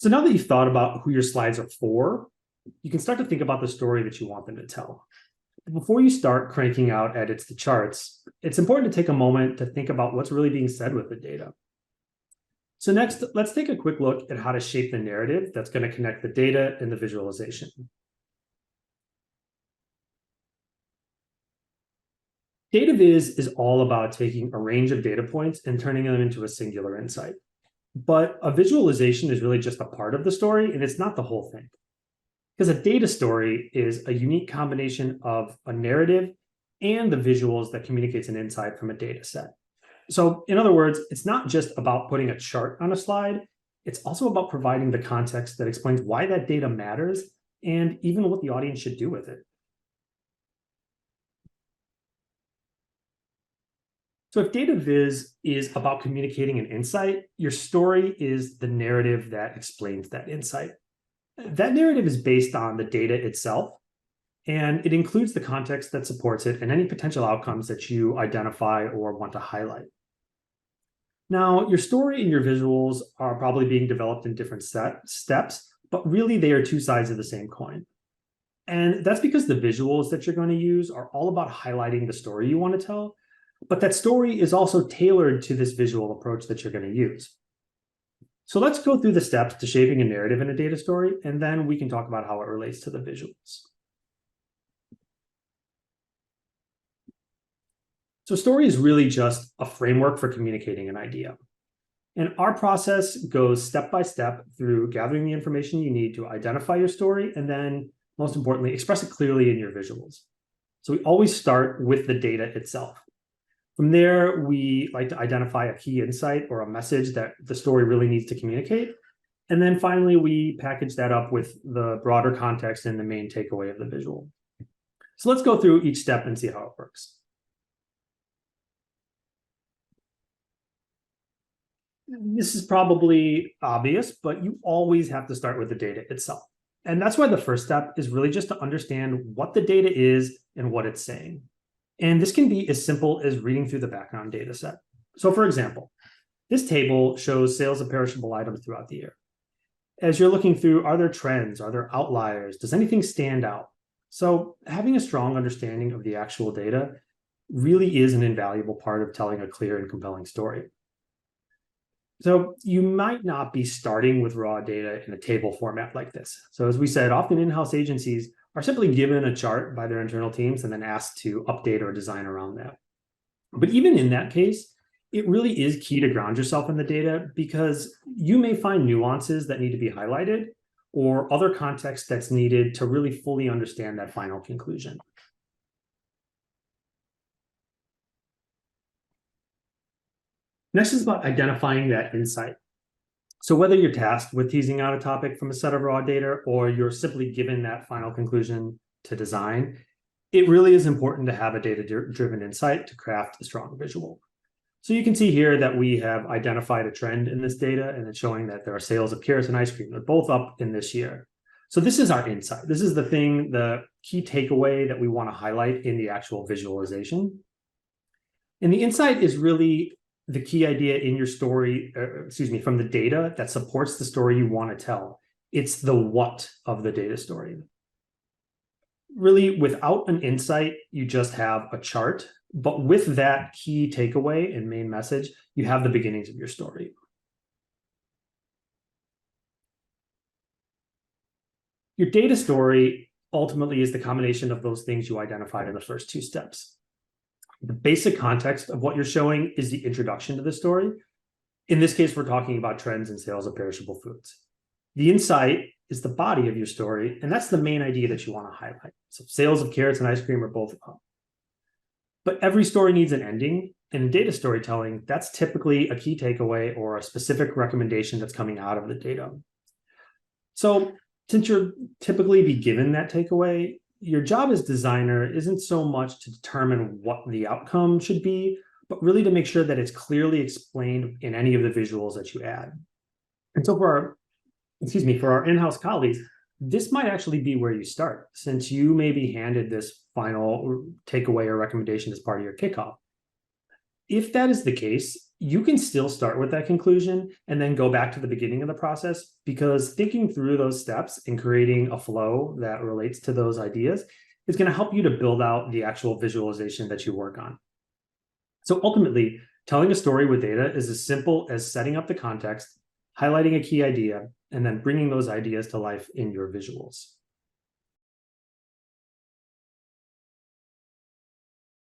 So now that you've thought about who your slides are for, you can start to think about the story that you want them to tell. Before you start cranking out edits to charts, it's important to take a moment to think about what's really being said with the data. So next, let's take a quick look at how to shape the narrative that's going to connect the data and the visualization. Data viz is all about taking a range of data points and turning them into a singular insight. But a visualization is really just a part of the story, and it's not the whole thing. Because a data story is a unique combination of a narrative and the visuals that communicates an insight from a data set. So in other words, it's not just about putting a chart on a slide, it's also about providing the context that explains why that data matters and even what the audience should do with it. So if data viz is about communicating an insight, your story is the narrative that explains that insight. That narrative is based on the data itself, and it includes the context that supports it and any potential outcomes that you identify or want to highlight. Now, your story and your visuals are probably being developed in different steps, but really they are two sides of the same coin. And that's because the visuals that you're going to use are all about highlighting the story you want to tell, but that story is also tailored to this visual approach that you're going to use. So let's go through the steps to shaping a narrative in a data story, and then we can talk about how it relates to the visuals. So story is really just a framework for communicating an idea. And our process goes step by step through gathering the information you need to identify your story, and then, most importantly, express it clearly in your visuals. So we always start with the data itself. From there, we like to identify a key insight or a message that the story really needs to communicate. And then finally, we package that up with the broader context and the main takeaway of the visual. So let's go through each step and see how it works. This is probably obvious, but you always have to start with the data itself. And that's why the first step is really just to understand what the data is and what it's saying. And this can be as simple as reading through the background data set. So for example, this table shows sales of perishable items throughout the year. As you're looking through, are there trends? Are there outliers? Does anything stand out? So having a strong understanding of the actual data really is an invaluable part of telling a clear and compelling story. So you might not be starting with raw data in a table format like this. So as we said, often in-house agencies are simply given a chart by their internal teams and then asked to update or design around that. But even in that case, it really is key to ground yourself in the data because you may find nuances that need to be highlighted or other context that's needed to really fully understand that final conclusion. Next is about identifying that insight. So whether you're tasked with teasing out a topic from a set of raw data or you're simply given that final conclusion to design, it really is important to have a data-driven insight to craft a strong visual. So you can see here that we have identified a trend in this data, and it's showing that there are sales of carrots and ice cream. They're both up in this year. So this is our insight. This is the key takeaway that we want to highlight in the actual visualization. And the insight is really the key idea in your story, from the data that supports the story you want to tell. It's the what of the data story. Really, without an insight, you just have a chart, but with that key takeaway and main message, you have the beginnings of your story. Your data story ultimately is the combination of those things you identified in the first two steps. The basic context of what you're showing is the introduction to the story. In this case, we're talking about trends in sales of perishable foods. The insight is the body of your story, and that's the main idea that you want to highlight. So sales of carrots and ice cream are both up. But every story needs an ending, and in data storytelling, that's typically a key takeaway or a specific recommendation that's coming out of the data. So since you'll typically be given that takeaway, your job as designer isn't so much to determine what the outcome should be, but really to make sure that it's clearly explained in any of the visuals that you add. And so for our in-house colleagues, this might actually be where you start, since you may be handed this final takeaway or recommendation as part of your kickoff. If that is the case, you can still start with that conclusion and then go back to the beginning of the process, because thinking through those steps and creating a flow that relates to those ideas is going to help you to build out the actual visualization that you work on. So ultimately, telling a story with data is as simple as setting up the context, highlighting a key idea, and then bringing those ideas to life in your visuals.